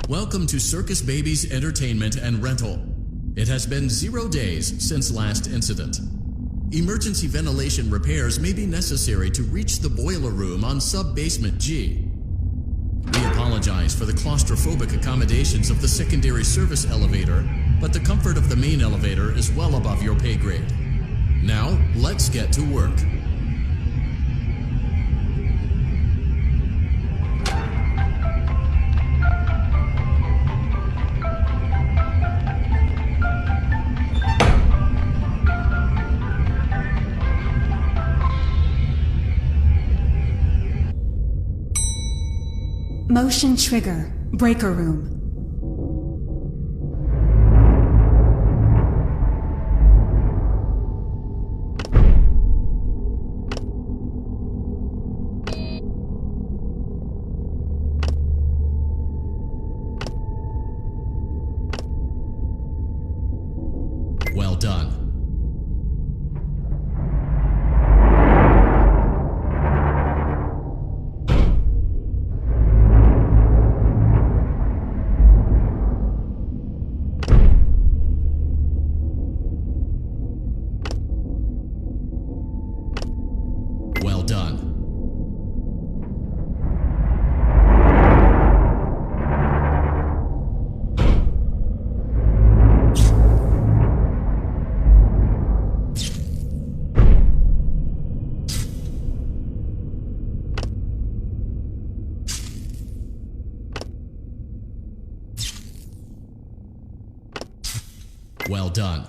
Welcome to Circus Baby's Entertainment and Rental. It has been 0 days since last incident. Emergency ventilation repairs may be necessary to reach the boiler room on sub-basement G. We apologize for the claustrophobic accommodations of the secondary service elevator, but the comfort of the main elevator is well above your pay grade. Now, let's get to work. Motion trigger, breaker room. Well done. Well done. Well done.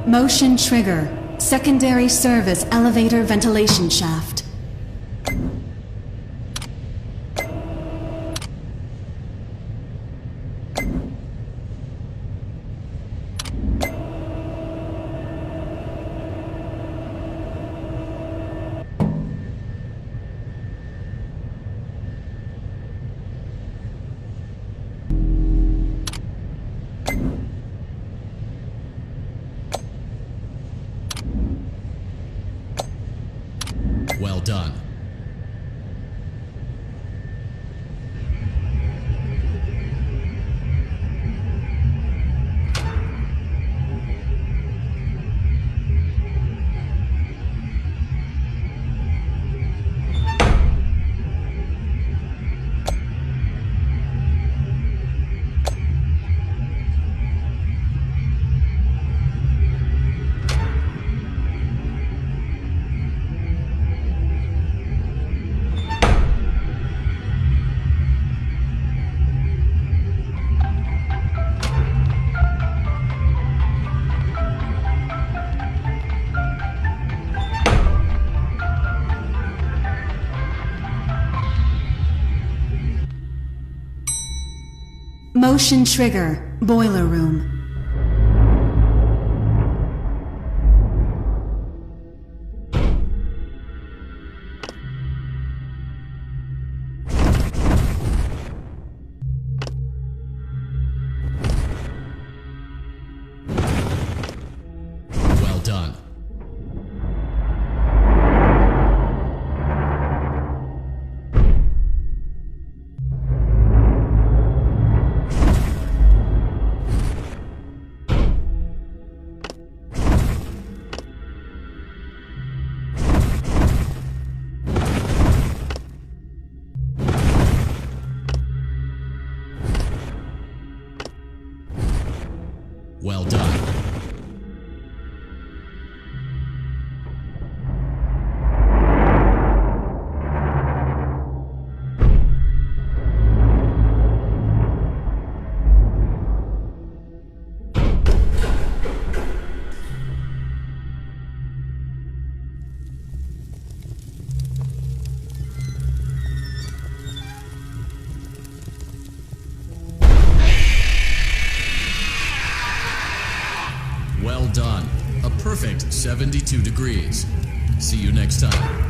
Motion trigger, secondary service elevator ventilation shaft. Well done. Motion trigger, boiler room. Well done. Well done. A perfect 72 degrees. See you next time.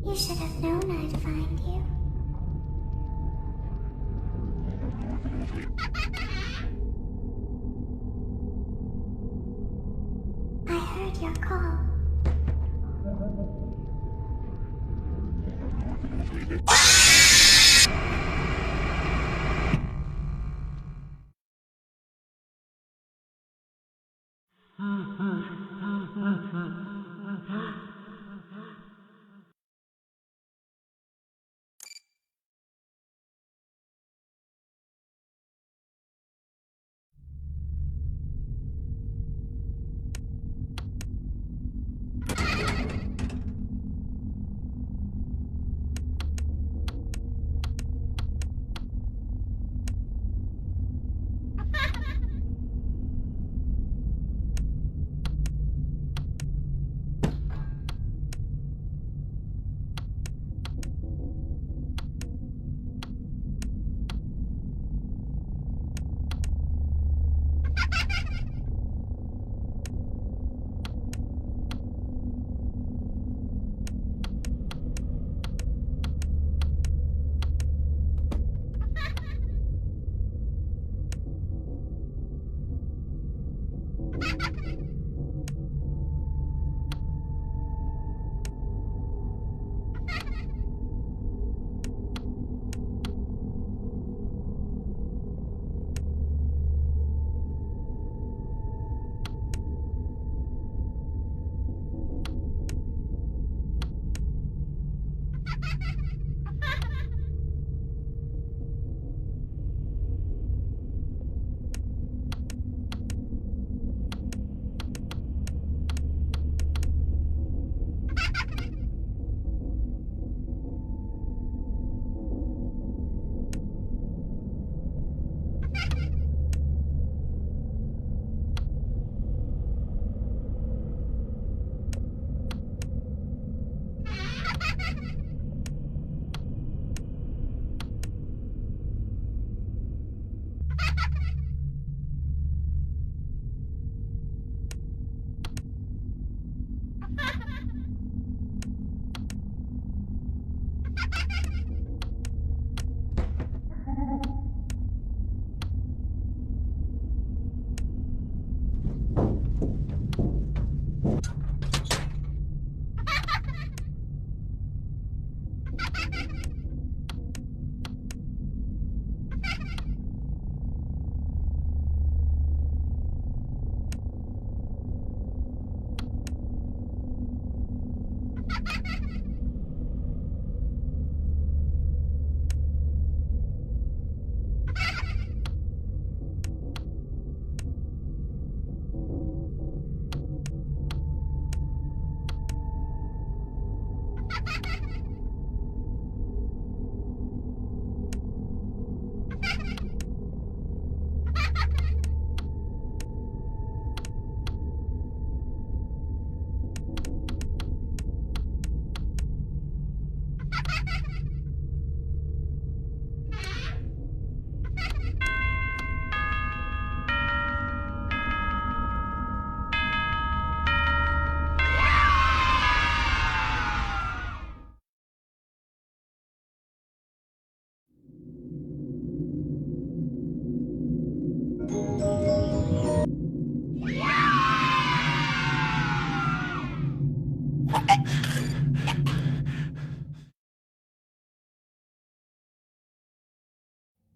You should have known I'd find you. I heard your call.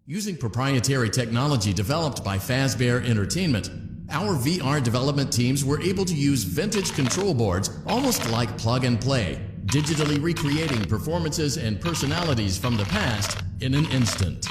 Using proprietary technology developed by Fazbear Entertainment, our VR development teams were able to use vintage control boards almost like plug and play, digitally recreating performances and personalities from the past in an instant.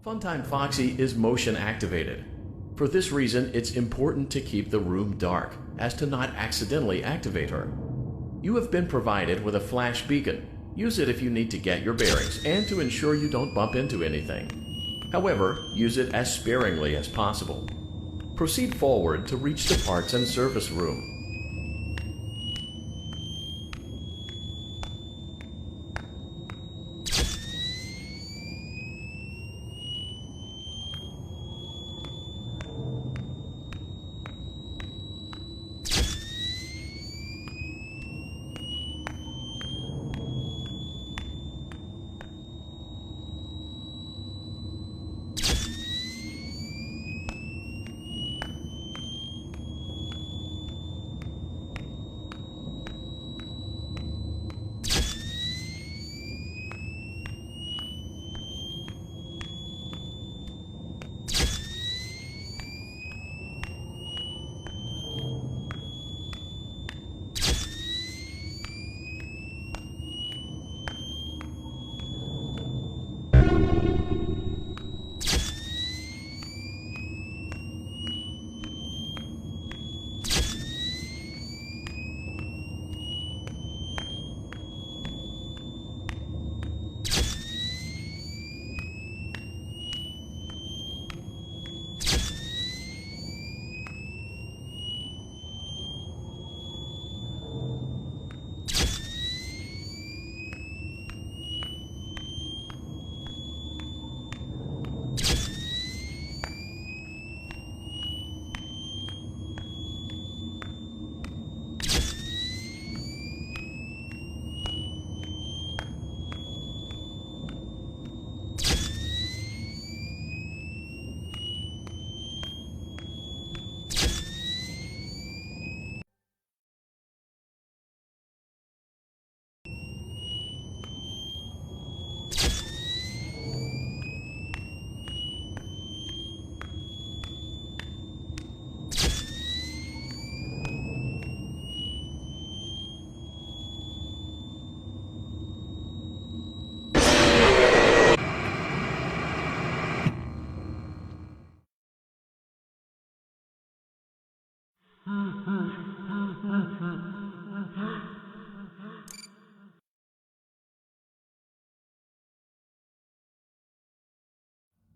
Funtime Foxy is motion activated. For this reason, it's important to keep the room dark, as to not accidentally activate her. You have been provided with a flash beacon. Use it if you need to get your bearings and to ensure you don't bump into anything. However, use it as sparingly as possible. Proceed forward to reach the parts and service room.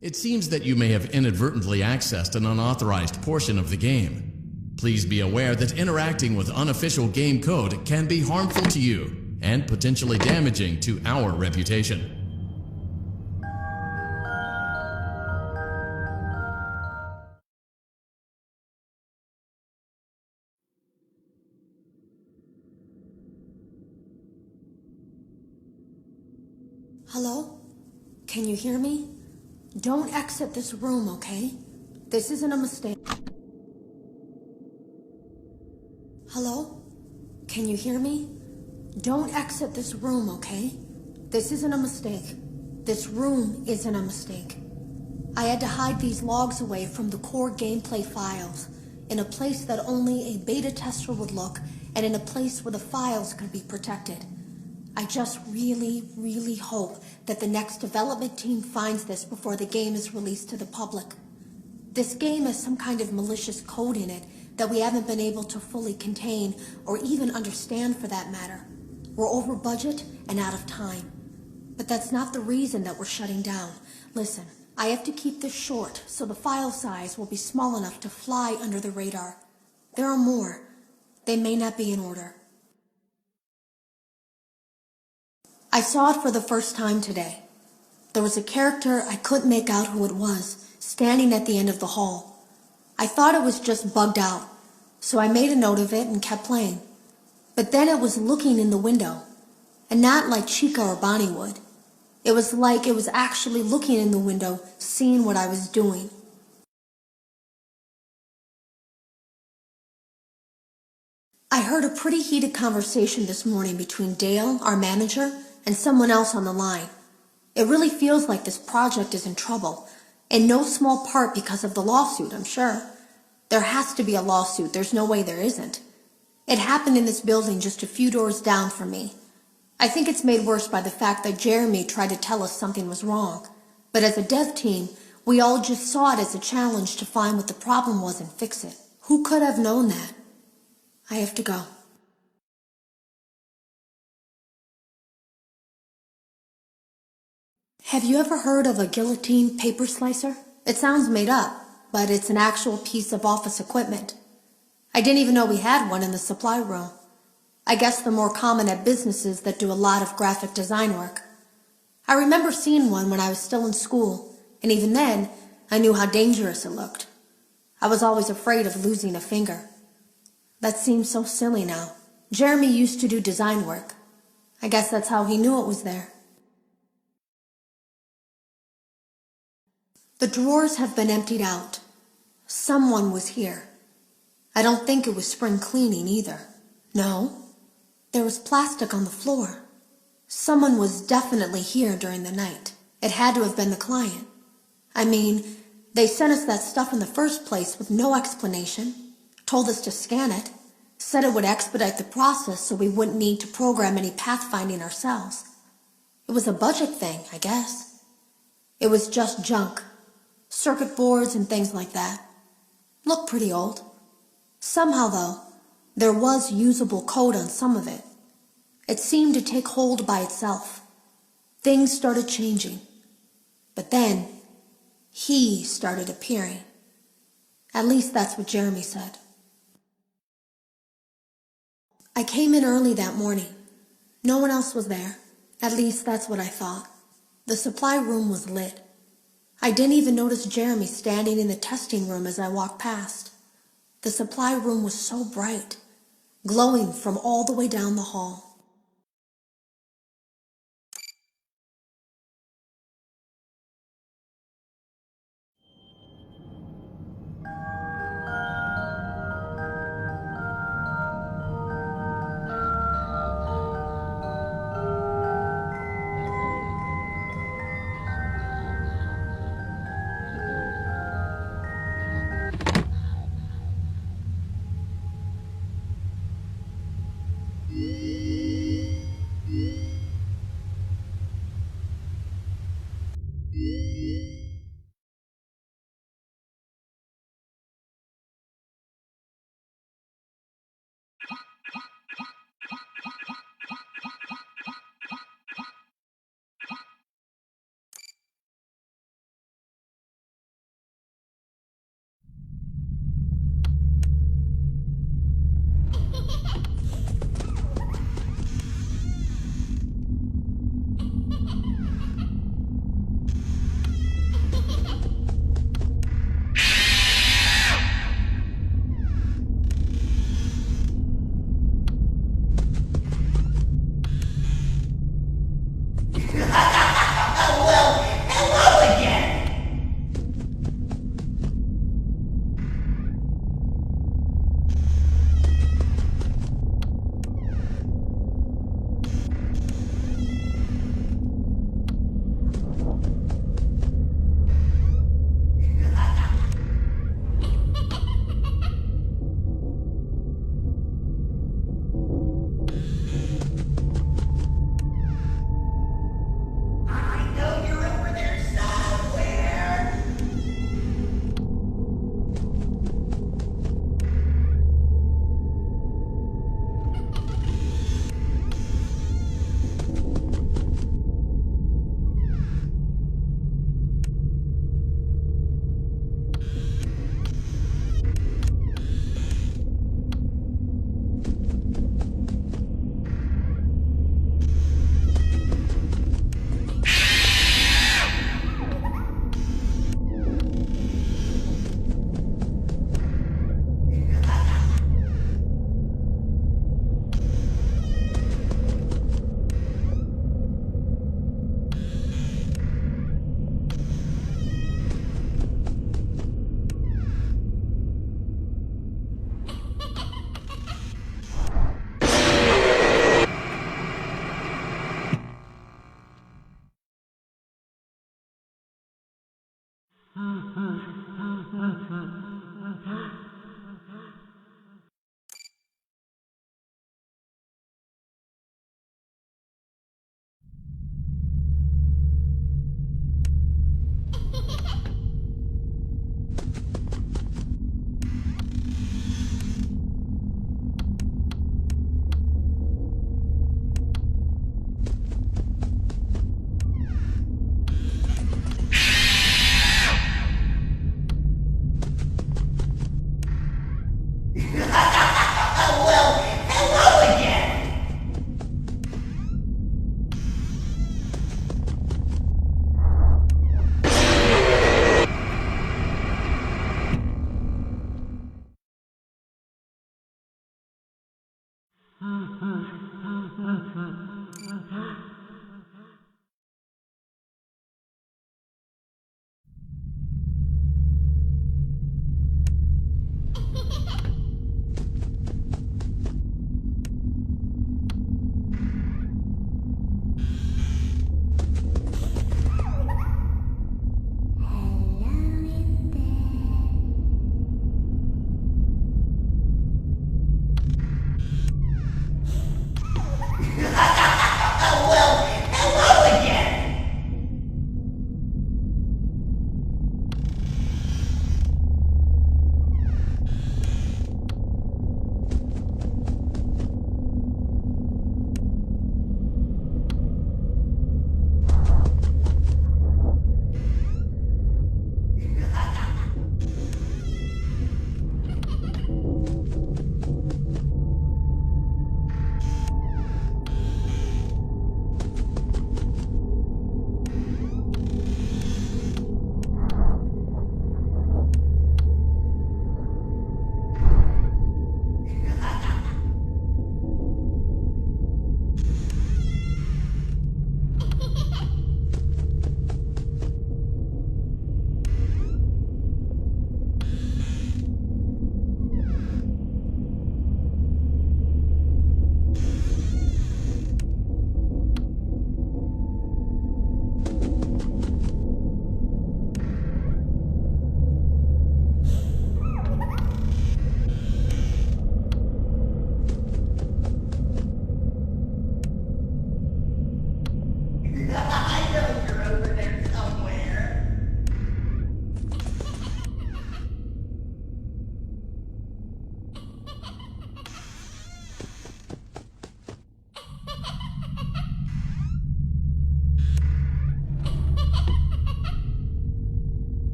It seems that you may have inadvertently accessed an unauthorized portion of the game. Please be aware that interacting with unofficial game code can be harmful to you and potentially damaging to our reputation. Hello? Can you hear me? Don't exit this room, okay? This isn't a mistake. Hello? Can you hear me? Don't exit this room, okay? This isn't a mistake. This room isn't a mistake. I had to hide these logs away from the core gameplay files, in a place that only a beta tester would look, and in a place where the files could be protected. I just really hope that the next development team finds this before the game is released to the public. This game has some kind of malicious code in it that we haven't been able to fully contain or even understand for that matter. We're over budget and out of time. But that's not the reason that we're shutting down. Listen, I have to keep this short so the file size will be small enough to fly under the radar. There are more. They may not be in order. I saw it for the first time today. There was a character I couldn't make out who it was, standing at the end of the hall. I thought it was just bugged out, so I made a note of it and kept playing. But then it was looking in the window, and not like Chica or Bonnie would. It was like it was actually looking in the window, seeing what I was doing. I heard a pretty heated conversation this morning between Dale, our manager, and someone else on the line. It really feels like this project is in trouble, in no small part because of the lawsuit, I'm sure. There has to be a lawsuit, there's no way there isn't. It happened in this building just a few doors down from me. I think it's made worse by the fact that Jeremy tried to tell us something was wrong. But as a dev team, we all just saw it as a challenge to find what the problem was and fix it. Who could have known that? I have to go. Have you ever heard of a guillotine paper slicer? It sounds made up, but it's an actual piece of office equipment. I didn't even know we had one in the supply room. I guess they're more common at businesses that do a lot of graphic design work. I remember seeing one when I was still in school, and even then, I knew how dangerous it looked. I was always afraid of losing a finger. That seems so silly now. Jeremy used to do design work. I guess that's how he knew it was there. The drawers have been emptied out. Someone was here. I don't think it was spring cleaning either. No, there was plastic on the floor. Someone was definitely here during the night. It had to have been the client. I mean, they sent us that stuff in the first place with no explanation, told us to scan it, said it would expedite the process so we wouldn't need to program any pathfinding ourselves. It was a budget thing, I guess. It was just junk. Circuit boards and things like that. Looked pretty old. Somehow, though, there was usable code on some of it. It seemed to take hold by itself. Things started changing. But then, he started appearing. At least that's what Jeremy said. I came in early that morning. No one else was there. At least that's what I thought. The supply room was lit. I didn't even notice Jeremy standing in the testing room as I walked past. The supply room was so bright, glowing from all the way down the hall.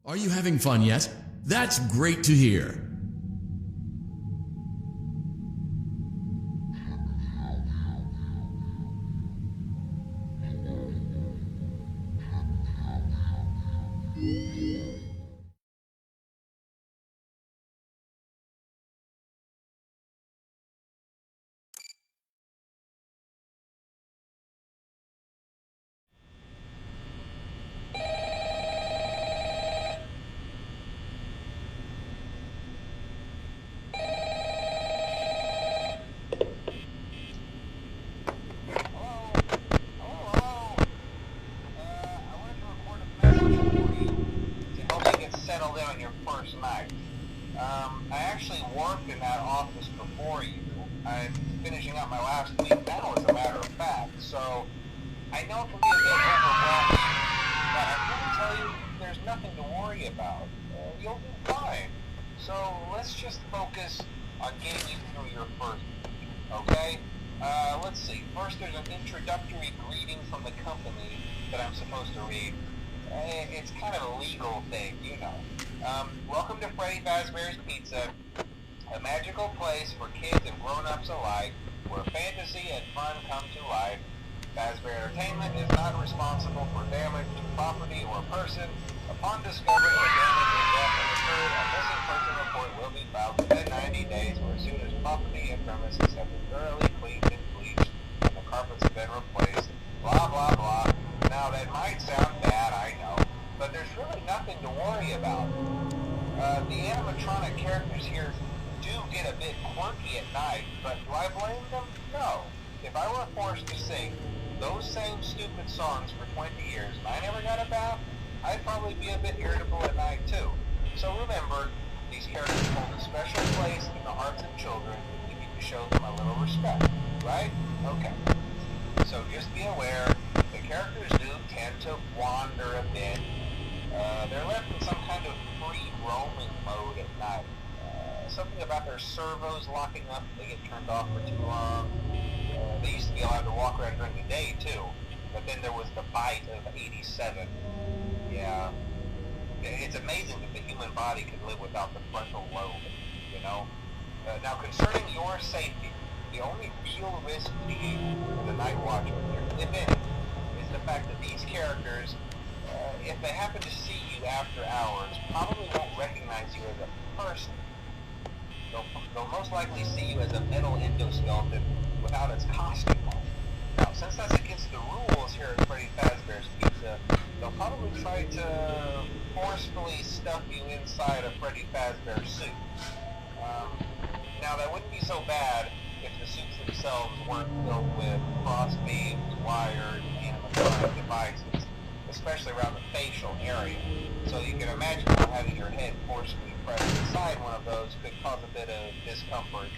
Are you having fun yet? That's great to hear. I actually worked in that office before you. I'm finishing up my last week now, as a matter of fact, so I know it can be a bit overwhelming, but I'm going to tell you there's nothing to worry about. You'll be fine. So let's just focus on getting you through your first week, okay? Let's see. First, there's an introductory greeting from the company that I'm supposed to read. It's kind of a legal thing, you know. Welcome to Freddy Fazbear's Pizza, a magical place for kids and grown-ups alike, where fantasy and fun come to life. Fazbear Entertainment is not responsible for damage to property or person. Upon discovering that damage or death has occurred, a missing person report will be filed within 90 days or as soon as property and premises have been thoroughly cleaned and bleached and the carpets have been replaced. Blah, blah, blah. Now, that might sound bad, I know, but there's really nothing to worry about. The animatronic characters here do get a bit quirky at night, but do I blame them? No. If I were forced to sing those same stupid songs for 20 years and I never got a bath, I'd probably be a bit irritable at night too. So remember, these characters hold a special place in the hearts of children. You need to show them a little respect, right? Okay. So just be aware, the characters do tend to wander a bit. They're left in some kind of free roaming mode at night. Something about their servos locking up if they get turned off for too long. They used to be allowed to walk around during the day too, but then there was the bite of 87. Yeah. It's amazing that the human body can live without the frontal lobe, you know? Now concerning your safety, the only real risk to you as a night watchman here, if any, is the fact that these characters, if they happen to see you after hours, probably won't recognize you as a person. They'll most likely see you as a metal endoskeleton without its costume on. Now, since that's against the rules here at Freddy Fazbear's Pizza, they'll probably try to forcefully stuff you inside a Freddy Fazbear suit. Now, that wouldn't be so bad if the suits themselves weren't filled with cross beams, wired, animatronic devices, especially around the facial area. So you can imagine how having your head forcefully pressed inside one of those could cause a bit of discomfort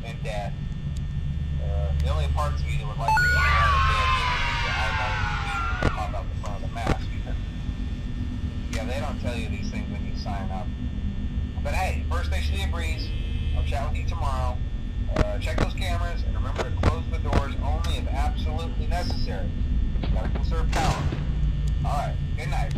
and death. The only parts of you that would likely be out of bed would be the eyeballs and teeth that pop out the front of the mask. Yeah, they don't tell you these things when you sign up. But hey, first station of the breeze. I'll chat with you tomorrow. Check those cameras and remember to close the doors only if absolutely necessary. Gotta conserve power. Alright, good night.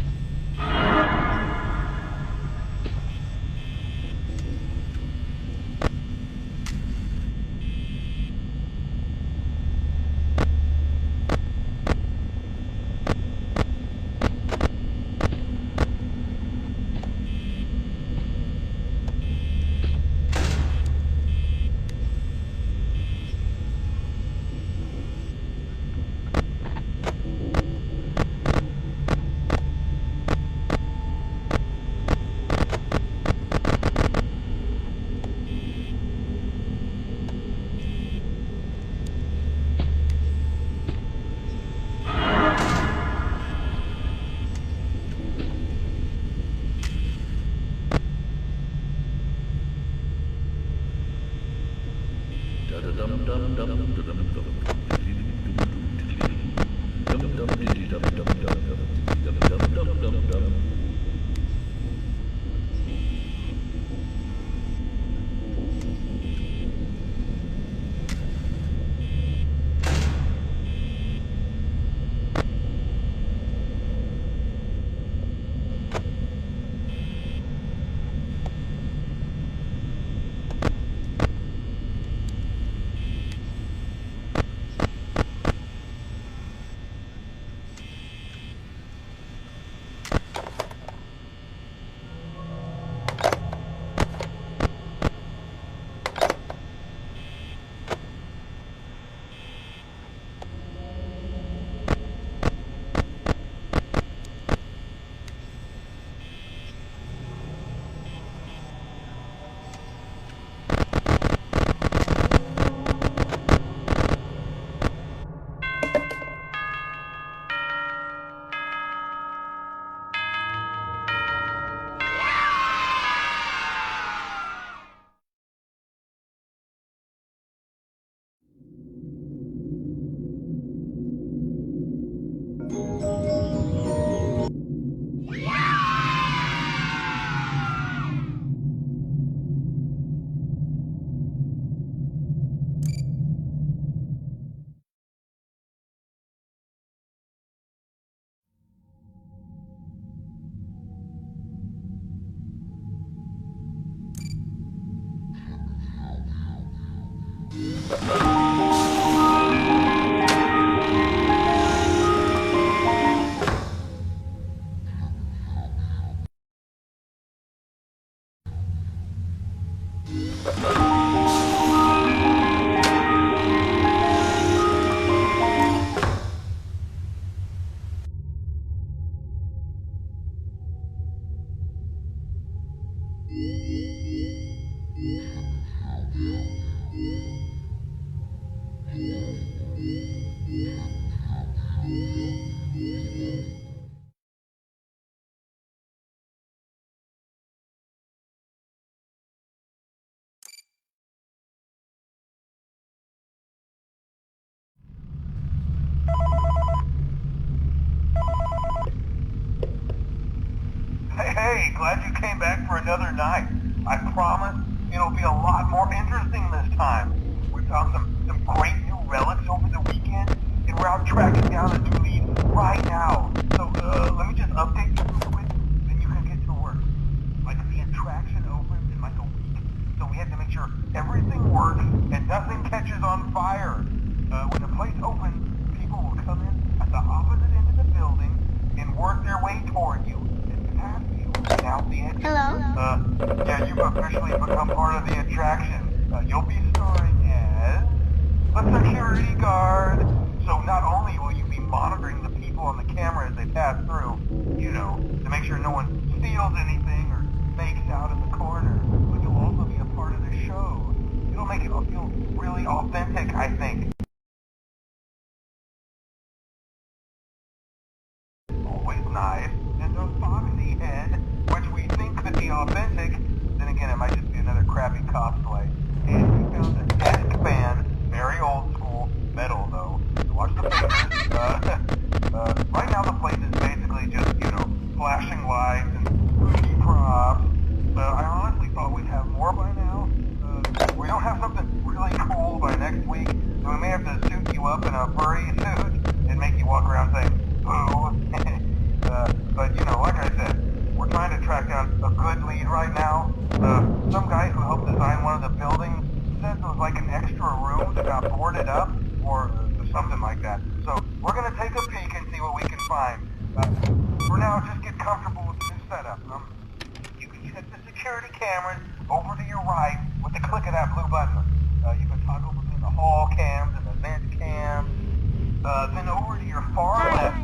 Hey, glad you came back for another night. I promise it'll be a lot more interesting this time. We found some great new relics over the weekend, and we're out tracking down a new lead right now. So, let me just update you real quick, then you can get to work. Like, the attraction opens in like a week, so we have to make sure everything works and nothing catches on fire. When the place opens, people will come in at the opposite end of the building and work their way toward you. Out the exit. Hello? Yeah, you've officially become part of the attraction. You'll be starring as a security guard. So not only will you be monitoring the people on the camera as they pass through, you know, to make sure no one steals anything or fakes out in the corner, but you'll also be a part of the show. It'll make it feel really authentic, I think. Always nice. And the foxy head, which we think could be authentic, then again it might just be another crappy cosplay. And we found a desk fan, very old school, metal though. So watch the fingers. Right now the place is basically just, you know, flashing lights and spooky props. I honestly thought we'd have more by now. We don't have something really cool by next week, so we may have to suit you up in a furry suit and make you walk around saying, boo. But, you know, like I said, we're trying to track down a good lead right now. Some guy who helped design one of the buildings said there was like an extra room that got boarded up, or something like that. So we're going to take a peek and see what we can find. For now, just get comfortable with the new setup. You can check the security cameras over to your right with the click of that blue button. You can toggle between the hall cams and the vent cams. Then over to your far left,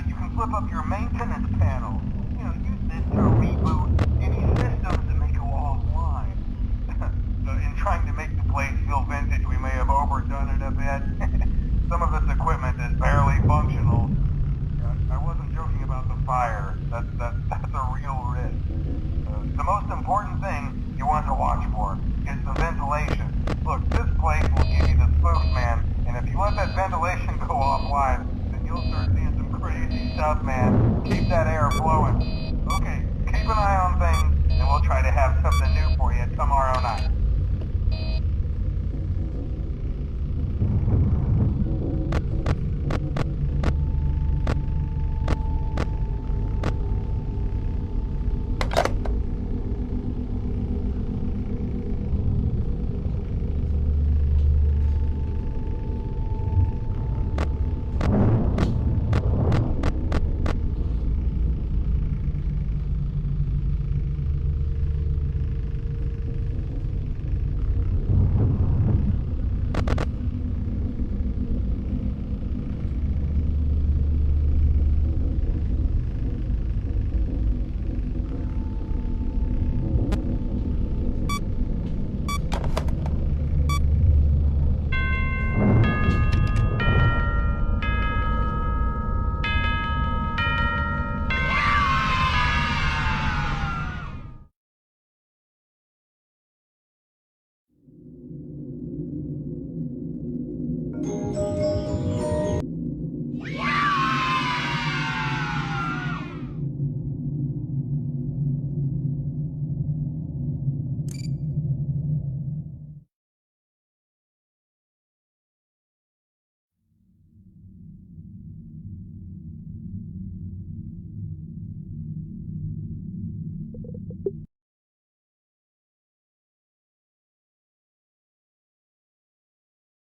you can flip up your maintenance panel. You know, use this to reboot any systems that may go offline. In trying to make the place feel vintage, we may have overdone it a bit. Some of this equipment is barely functional. I wasn't joking about the fire. That's a real risk. The most important thing you want to watch for is the ventilation. Look, this place will give you the spook, man, and if you let that ventilation go offline, then you'll start seeing some crazy stuff, man. Keep that air flowing.